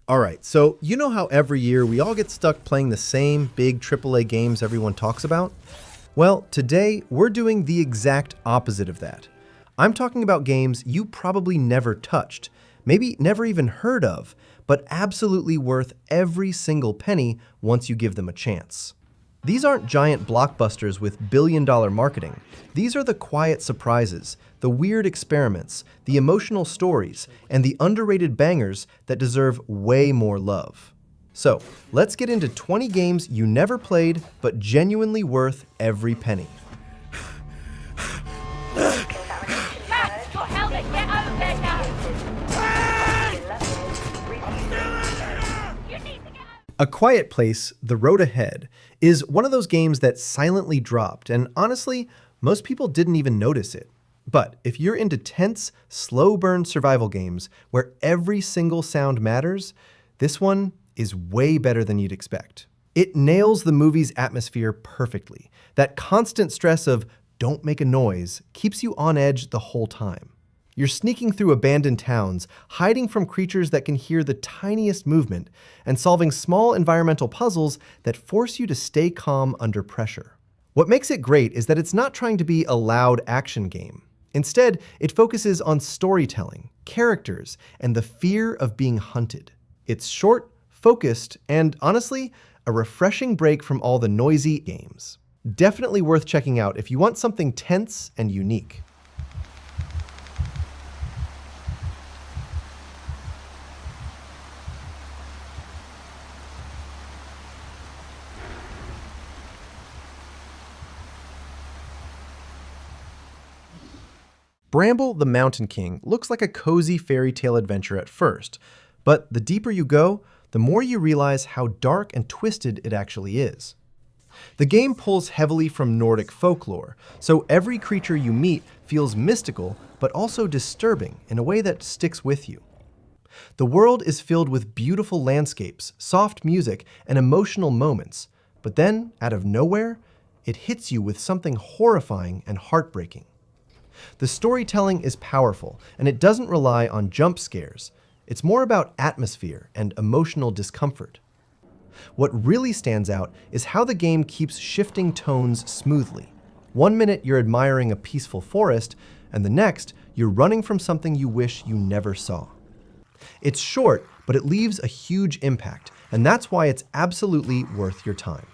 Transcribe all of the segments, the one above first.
All right, so you know how every year we all get stuck playing the same big AAA games everyone talks about? Well, today we're doing the exact opposite of that. I'm talking about games you probably never touched, maybe never even heard of, but absolutely worth every single penny once you give them a chance. These aren't giant blockbusters with billion-dollar marketing. These are the quiet surprises, the weird experiments, the emotional stories, and the underrated bangers that deserve way more love. So, let's get into 20 games you never played, but genuinely worth every penny. A Quiet Place: The Road Ahead is one of those games that silently dropped, and honestly, most people didn't even notice it. But if you're into tense, slow-burn survival games where every single sound matters, this one is way better than you'd expect. It nails the movie's atmosphere perfectly. That constant stress of don't make a noise keeps you on edge the whole time. You're sneaking through abandoned towns, hiding from creatures that can hear the tiniest movement, and solving small environmental puzzles that force you to stay calm under pressure. What makes it great is that it's not trying to be a loud action game. Instead, it focuses on storytelling, characters, and the fear of being hunted. It's short, focused, and honestly, a refreshing break from all the noisy games. Definitely worth checking out if you want something tense and unique. Bramble the Mountain King looks like a cozy fairy tale adventure at first, but the deeper you go, the more you realize how dark and twisted it actually is. The game pulls heavily from Nordic folklore, so every creature you meet feels mystical but also disturbing in a way that sticks with you. The world is filled with beautiful landscapes, soft music, and emotional moments, but then, out of nowhere, it hits you with something horrifying and heartbreaking. The storytelling is powerful, and it doesn't rely on jump scares. It's more about atmosphere and emotional discomfort. What really stands out is how the game keeps shifting tones smoothly. One minute you're admiring a peaceful forest, and the next you're running from something you wish you never saw. It's short, but it leaves a huge impact, and that's why it's absolutely worth your time.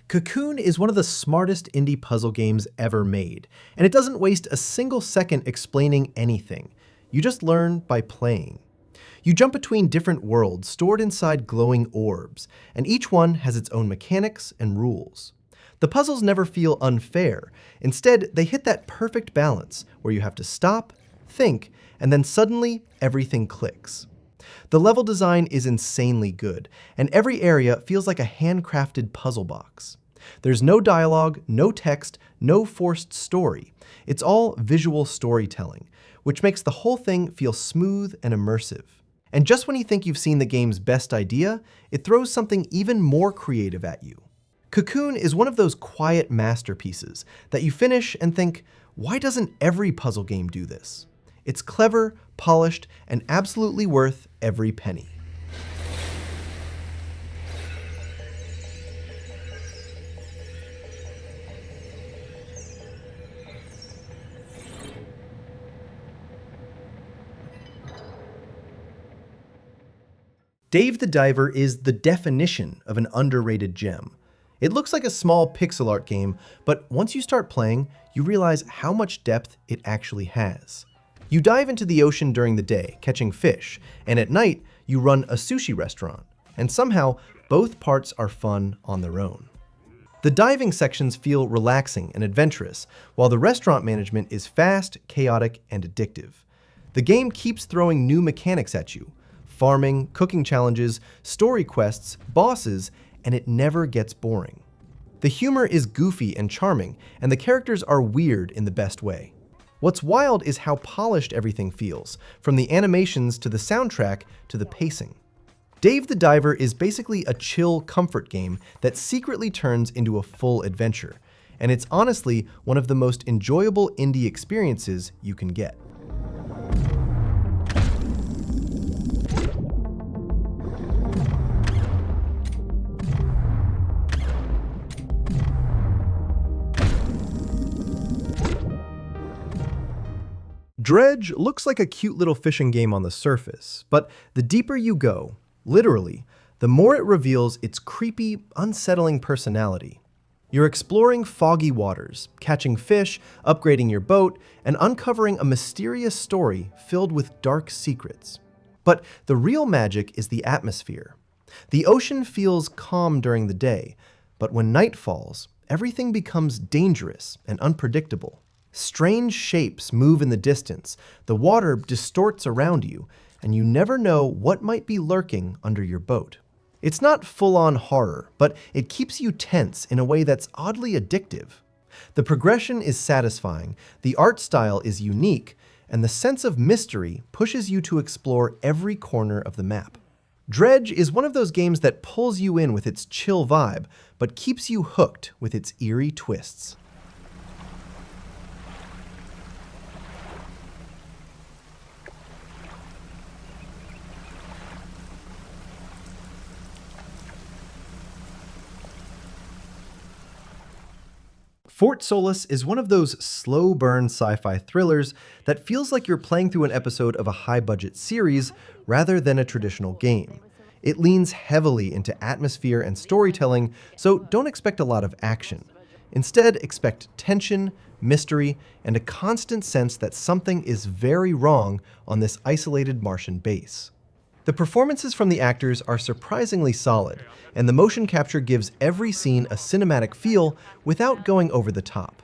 Cocoon is one of the smartest indie puzzle games ever made, and it doesn't waste a single second explaining anything. You just learn by playing. You jump between different worlds stored inside glowing orbs, and each one has its own mechanics and rules. The puzzles never feel unfair. Instead, they hit that perfect balance where you have to stop, think, and then suddenly everything clicks. The level design is insanely good, and every area feels like a handcrafted puzzle box. There's no dialogue, no text, no forced story. It's all visual storytelling, which makes the whole thing feel smooth and immersive. And just when you think you've seen the game's best idea, it throws something even more creative at you. Cocoon is one of those quiet masterpieces that you finish and think, why doesn't every puzzle game do this? It's clever, polished, and absolutely worth every penny. Dave the Diver is the definition of an underrated gem. It looks like a small pixel art game, but once you start playing, you realize how much depth it actually has. You dive into the ocean during the day, catching fish, and at night, you run a sushi restaurant. And somehow, both parts are fun on their own. The diving sections feel relaxing and adventurous, while the restaurant management is fast, chaotic, and addictive. The game keeps throwing new mechanics at you: farming, cooking challenges, story quests, bosses, and it never gets boring. The humor is goofy and charming, and the characters are weird in the best way. What's wild is how polished everything feels, from the animations to the soundtrack to the pacing. Dave the Diver is basically a chill comfort game that secretly turns into a full adventure, and it's honestly one of the most enjoyable indie experiences you can get. Dredge looks like a cute little fishing game on the surface, but the deeper you go, literally, the more it reveals its creepy, unsettling personality. You're exploring foggy waters, catching fish, upgrading your boat, and uncovering a mysterious story filled with dark secrets. But the real magic is the atmosphere. The ocean feels calm during the day, but when night falls, everything becomes dangerous and unpredictable. Strange shapes move in the distance, the water distorts around you, and you never know what might be lurking under your boat. It's not full-on horror, but it keeps you tense in a way that's oddly addictive. The progression is satisfying, the art style is unique, and the sense of mystery pushes you to explore every corner of the map. Dredge is one of those games that pulls you in with its chill vibe, but keeps you hooked with its eerie twists. Fort Solis is one of those slow-burn sci-fi thrillers that feels like you're playing through an episode of a high-budget series rather than a traditional game. It leans heavily into atmosphere and storytelling, so don't expect a lot of action. Instead, expect tension, mystery, and a constant sense that something is very wrong on this isolated Martian base. The performances from the actors are surprisingly solid, and the motion capture gives every scene a cinematic feel without going over the top.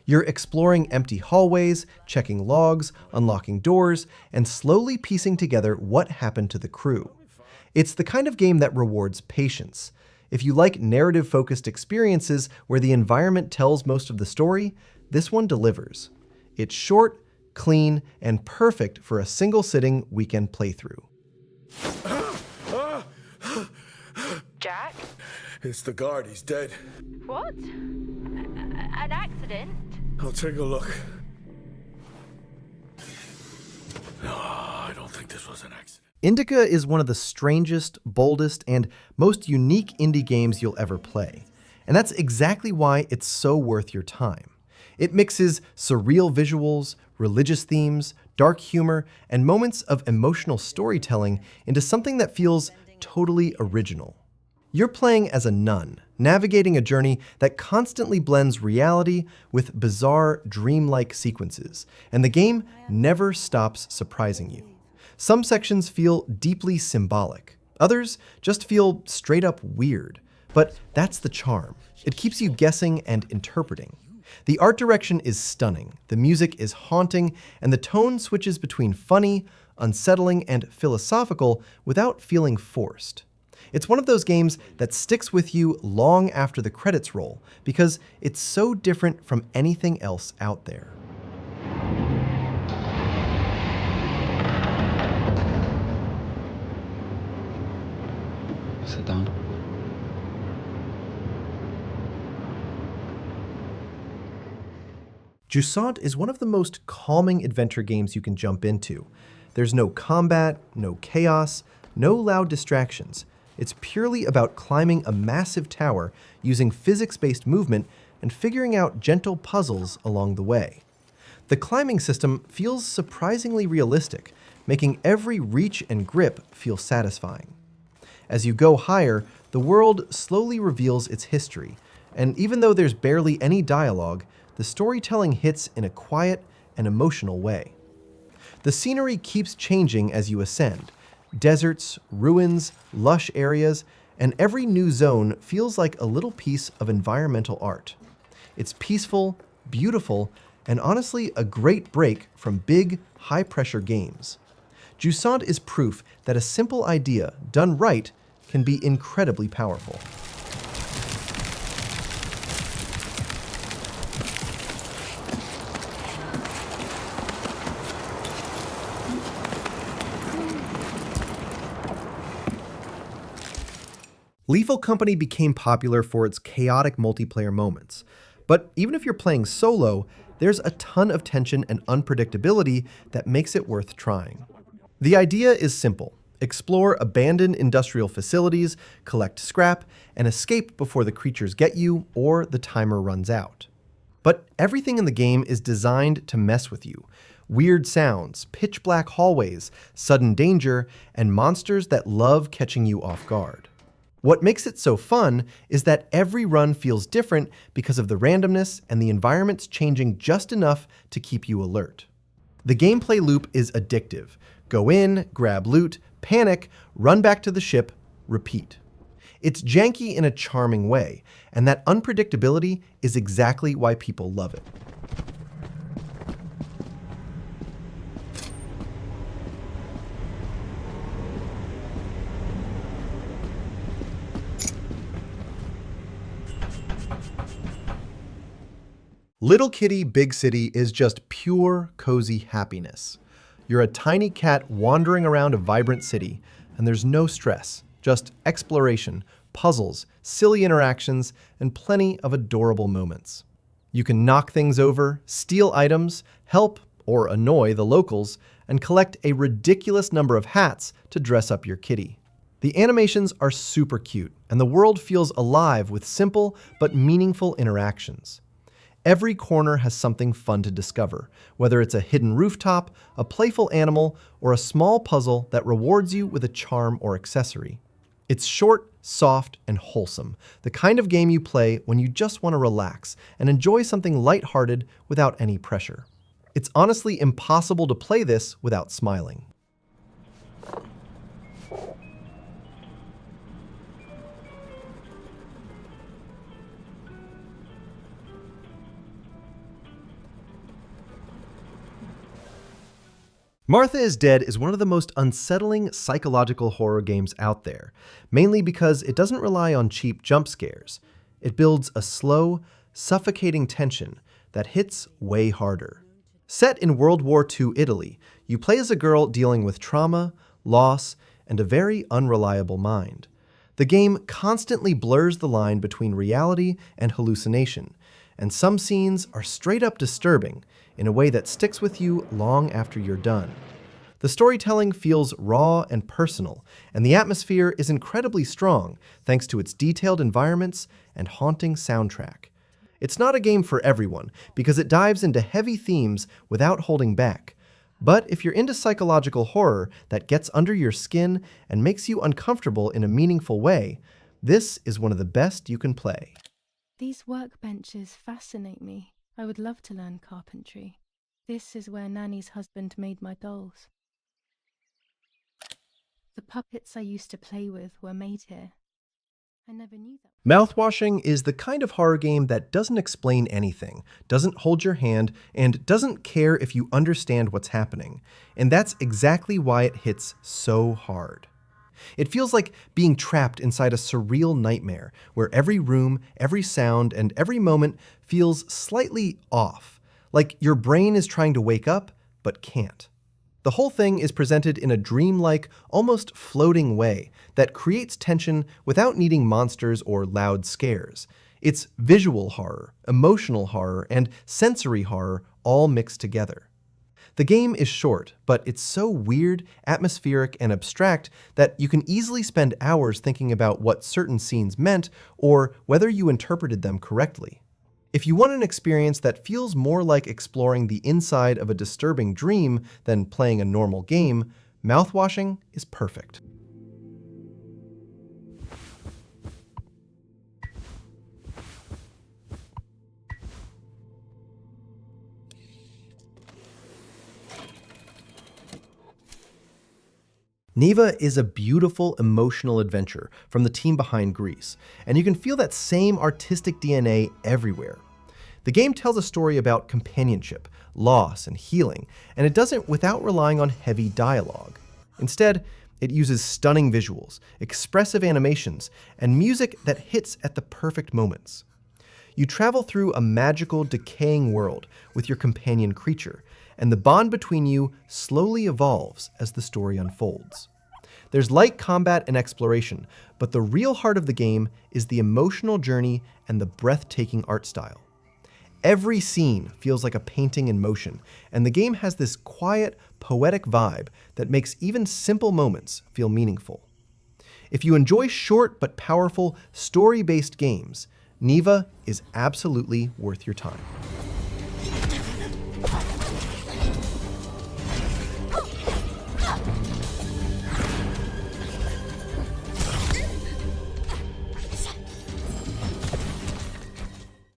You're exploring empty hallways, checking logs, unlocking doors, and slowly piecing together what happened to the crew. It's the kind of game that rewards patience. If you like narrative-focused experiences where the environment tells most of the story, this one delivers. It's short, clean, and perfect for a single-sitting weekend playthrough. Jack? It's the guard, he's dead. What? An accident? I'll take a look. No, I don't think this was an accident. Indika is one of the strangest, boldest, and most unique indie games you'll ever play. And that's exactly why it's so worth your time. It mixes surreal visuals, religious themes, dark humor, and moments of emotional storytelling into something that feels totally original. You're playing as a nun, navigating a journey that constantly blends reality with bizarre, dreamlike sequences, and the game never stops surprising you. Some sections feel deeply symbolic. Others just feel straight up weird. But that's the charm. It keeps you guessing and interpreting. The art direction is stunning, the music is haunting, and the tone switches between funny, unsettling, and philosophical without feeling forced. It's one of those games that sticks with you long after the credits roll, because it's so different from anything else out there. Sit down. Jusant is one of the most calming adventure games you can jump into. There's no combat, no chaos, no loud distractions. It's purely about climbing a massive tower using physics-based movement and figuring out gentle puzzles along the way. The climbing system feels surprisingly realistic, making every reach and grip feel satisfying. As you go higher, the world slowly reveals its history, and even though there's barely any dialogue, the storytelling hits in a quiet and emotional way. The scenery keeps changing as you ascend. Deserts, ruins, lush areas, and every new zone feels like a little piece of environmental art. It's peaceful, beautiful, and honestly a great break from big, high-pressure games. Jusant is proof that a simple idea, done right, can be incredibly powerful. Lethal Company became popular for its chaotic multiplayer moments. But even if you're playing solo, there's a ton of tension and unpredictability that makes it worth trying. The idea is simple. Explore abandoned industrial facilities, collect scrap, and escape before the creatures get you or the timer runs out. But everything in the game is designed to mess with you. Weird sounds, pitch black hallways, sudden danger, and monsters that love catching you off guard. What makes it so fun is that every run feels different because of the randomness and the environments changing just enough to keep you alert. The gameplay loop is addictive. Go in, grab loot, panic, run back to the ship, repeat. It's janky in a charming way, and that unpredictability is exactly why people love it. Little Kitty, Big City is just pure, cozy happiness. You're a tiny cat wandering around a vibrant city, and there's no stress, just exploration, puzzles, silly interactions, and plenty of adorable moments. You can knock things over, steal items, help or annoy the locals, and collect a ridiculous number of hats to dress up your kitty. The animations are super cute, and the world feels alive with simple but meaningful interactions. Every corner has something fun to discover, whether it's a hidden rooftop, a playful animal, or a small puzzle that rewards you with a charm or accessory. It's short, soft, and wholesome, the kind of game you play when you just want to relax and enjoy something lighthearted without any pressure. It's honestly impossible to play this without smiling. Martha is Dead is one of the most unsettling psychological horror games out there, mainly because it doesn't rely on cheap jump scares. It builds a slow, suffocating tension that hits way harder. Set in World War II Italy, you play as a girl dealing with trauma, loss, and a very unreliable mind. The game constantly blurs the line between reality and hallucination, and some scenes are straight up disturbing in a way that sticks with you long after you're done. The storytelling feels raw and personal, and the atmosphere is incredibly strong thanks to its detailed environments and haunting soundtrack. It's not a game for everyone because it dives into heavy themes without holding back. But if you're into psychological horror that gets under your skin and makes you uncomfortable in a meaningful way, this is one of the best you can play. These workbenches fascinate me. I would love to learn carpentry. This is where Nanny's husband made my dolls. The puppets I used to play with were made here. I never knew that. Mouthwashing is the kind of horror game that doesn't explain anything, doesn't hold your hand, and doesn't care if you understand what's happening. And that's exactly why it hits so hard. It feels like being trapped inside a surreal nightmare where every room, every sound, and every moment feels slightly off, like your brain is trying to wake up but can't. The whole thing is presented in a dreamlike, almost floating way that creates tension without needing monsters or loud scares. It's visual horror, emotional horror, and sensory horror all mixed together. The game is short, but it's so weird, atmospheric, and abstract that you can easily spend hours thinking about what certain scenes meant or whether you interpreted them correctly. If you want an experience that feels more like exploring the inside of a disturbing dream than playing a normal game, Mouthwashing is perfect. Neva is a beautiful, emotional adventure from the team behind Grease, and you can feel that same artistic DNA everywhere. The game tells a story about companionship, loss, and healing, and it does it without relying on heavy dialogue. Instead, it uses stunning visuals, expressive animations, and music that hits at the perfect moments. You travel through a magical, decaying world with your companion creature, and the bond between you slowly evolves as the story unfolds. There's light combat and exploration, but the real heart of the game is the emotional journey and the breathtaking art style. Every scene feels like a painting in motion, and the game has this quiet, poetic vibe that makes even simple moments feel meaningful. If you enjoy short but powerful, story-based games, Neva is absolutely worth your time.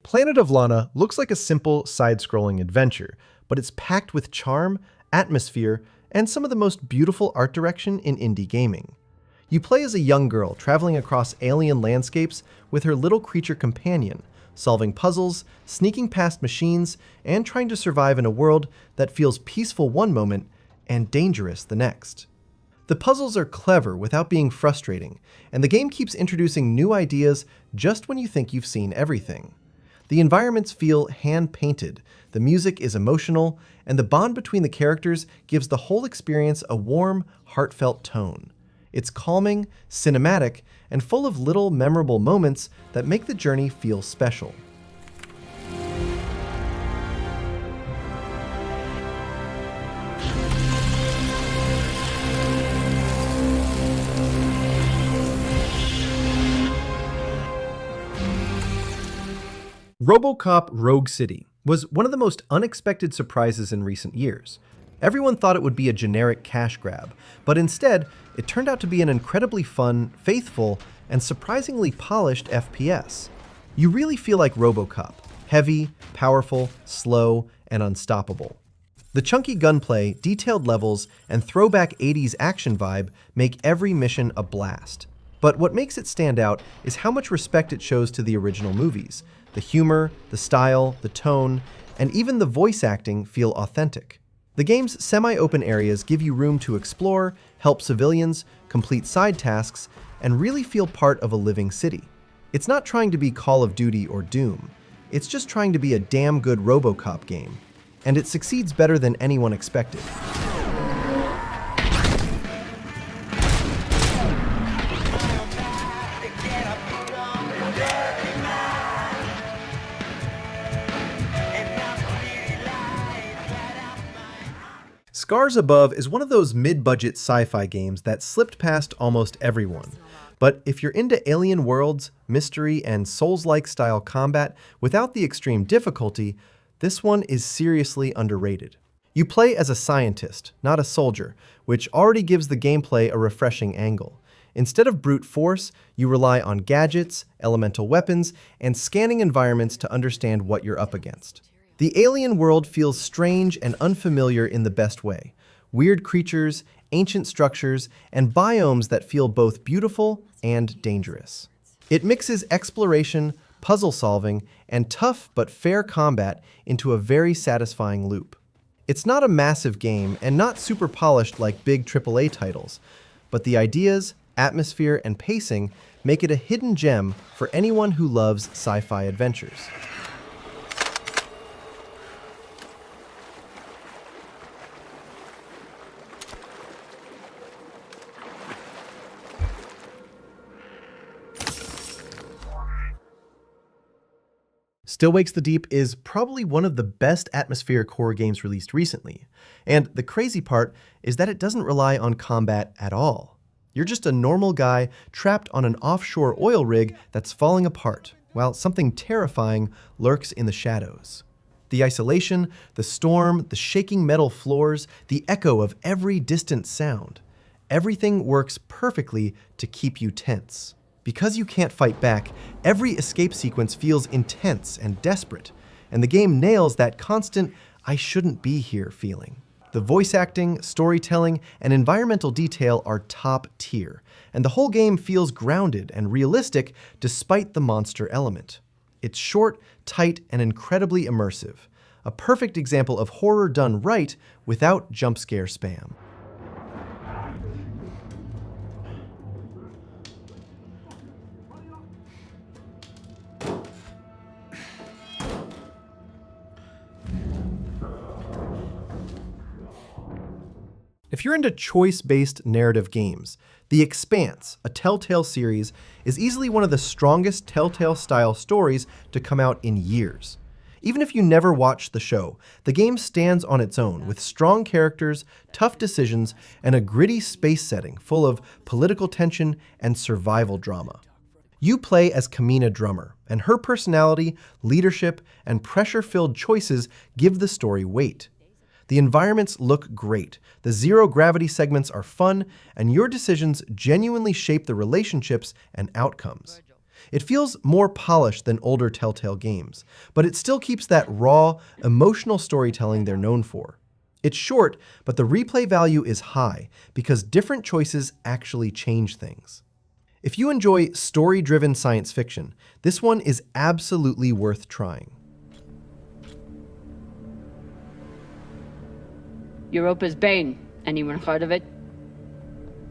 Planet of Lana looks like a simple side-scrolling adventure, but it's packed with charm, atmosphere, and some of the most beautiful art direction in indie gaming. You play as a young girl traveling across alien landscapes with her little creature companion, solving puzzles, sneaking past machines, and trying to survive in a world that feels peaceful one moment and dangerous the next. The puzzles are clever without being frustrating, and the game keeps introducing new ideas just when you think you've seen everything. The environments feel hand-painted, the music is emotional, and the bond between the characters gives the whole experience a warm, heartfelt tone. It's calming, cinematic, and full of little memorable moments that make the journey feel special. Robocop Rogue City was one of the most unexpected surprises in recent years. Everyone thought it would be a generic cash grab, but instead, it turned out to be an incredibly fun, faithful, and surprisingly polished FPS. You really feel like Robocop, heavy, powerful, slow, and unstoppable. The chunky gunplay, detailed levels, and throwback 80s action vibe make every mission a blast. But what makes it stand out is how much respect it shows to the original movies. The humor, the style, the tone, and even the voice acting feel authentic. The game's semi-open areas give you room to explore, help civilians, complete side tasks, and really feel part of a living city. It's not trying to be Call of Duty or Doom. It's just trying to be a damn good Robocop game. And it succeeds better than anyone expected. Scars Above is one of those mid-budget sci-fi games that slipped past almost everyone. But if you're into alien worlds, mystery, and Souls-like style combat without the extreme difficulty, this one is seriously underrated. You play as a scientist, not a soldier, which already gives the gameplay a refreshing angle. Instead of brute force, you rely on gadgets, elemental weapons, and scanning environments to understand what you're up against. The alien world feels strange and unfamiliar in the best way. Weird creatures, ancient structures, and biomes that feel both beautiful and dangerous. It mixes exploration, puzzle solving, and tough but fair combat into a very satisfying loop. It's not a massive game and not super polished like big AAA titles, but the ideas, atmosphere, and pacing make it a hidden gem for anyone who loves sci-fi adventures. Still Wakes the Deep is probably one of the best atmospheric horror games released recently. And the crazy part is that it doesn't rely on combat at all. You're just a normal guy trapped on an offshore oil rig that's falling apart, while something terrifying lurks in the shadows. The isolation, the storm, the shaking metal floors, the echo of every distant sound. Everything works perfectly to keep you tense. Because you can't fight back, every escape sequence feels intense and desperate, and the game nails that constant, I shouldn't be here feeling. The voice acting, storytelling, and environmental detail are top tier, and the whole game feels grounded and realistic despite the monster element. It's short, tight, and incredibly immersive. A perfect example of horror done right without jump scare spam. If If you're into choice-based narrative games, The Expanse, a Telltale series, is easily one of the strongest Telltale-style stories to come out in years. Even if you never watched the show, the game stands on its own with strong characters, tough decisions, and a gritty space setting full of political tension and survival drama. You play as Kamina Drummer, and her personality, leadership, and pressure-filled choices give the story weight. The environments look great, the zero-gravity segments are fun, and your decisions genuinely shape the relationships and outcomes. It feels more polished than older Telltale games, but it still keeps that raw, emotional storytelling they're known for. It's short, but the replay value is high because different choices actually change things. If you enjoy story-driven science fiction, this one is absolutely worth trying. Europa's Bane. Anyone heard of it?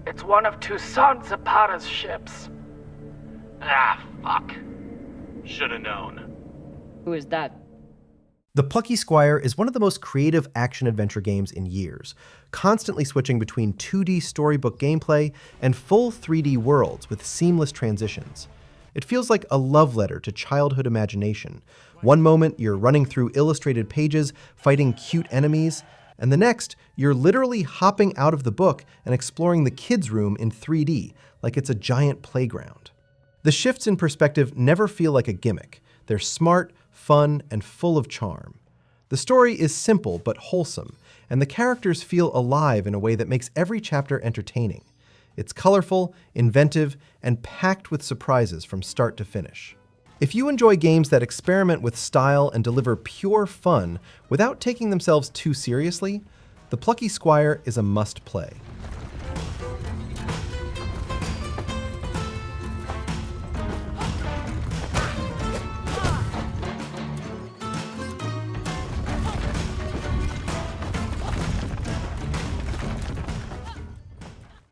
It's one of Toussaint Zapata's ships. Ah, fuck. Should've known. Who is that? The Plucky Squire is one of the most creative action-adventure games in years, constantly switching between 2D storybook gameplay and full 3D worlds with seamless transitions. It feels like a love letter to childhood imagination. One moment, you're running through illustrated pages, fighting cute enemies, and the next, you're literally hopping out of the book and exploring the kids' room in 3D, like it's a giant playground. The shifts in perspective never feel like a gimmick. They're smart, fun, and full of charm. The story is simple but wholesome, and the characters feel alive in a way that makes every chapter entertaining. It's colorful, inventive, and packed with surprises from start to finish. If you enjoy games that experiment with style and deliver pure fun without taking themselves too seriously, The Plucky Squire is a must-play.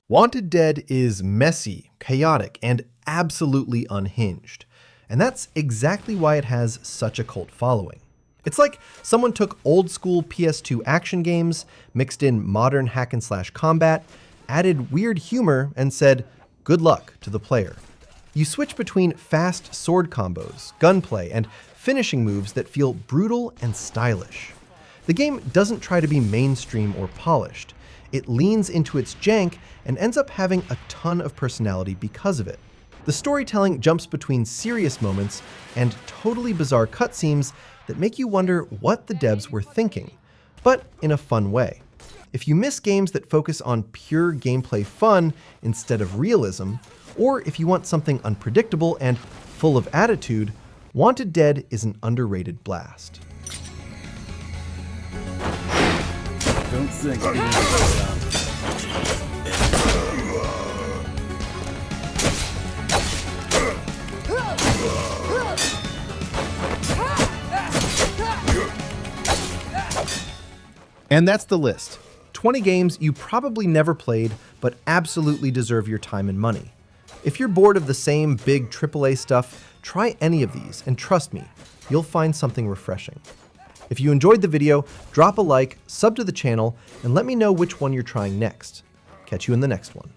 Wanted Dead is messy, chaotic, and absolutely unhinged. And that's exactly why it has such a cult following. It's like someone took old school PS2 action games, mixed in modern hack and slash combat, added weird humor, and said, good luck to the player. You switch between fast sword combos, gunplay, and finishing moves that feel brutal and stylish. The game doesn't try to be mainstream or polished. It leans into its jank and ends up having a ton of personality because of it. The storytelling jumps between serious moments and totally bizarre cutscenes that make you wonder what the devs were thinking, but in a fun way. If you miss games that focus on pure gameplay fun instead of realism, or if you want something unpredictable and full of attitude, Wanted Dead is an underrated blast. Don't think. And that's the list. 20 games you probably never played, but absolutely deserve your time and money. If you're bored of the same big AAA stuff, try any of these, and trust me, you'll find something refreshing. If you enjoyed the video, drop a like, sub to the channel, and let me know which one you're trying next. Catch you in the next one.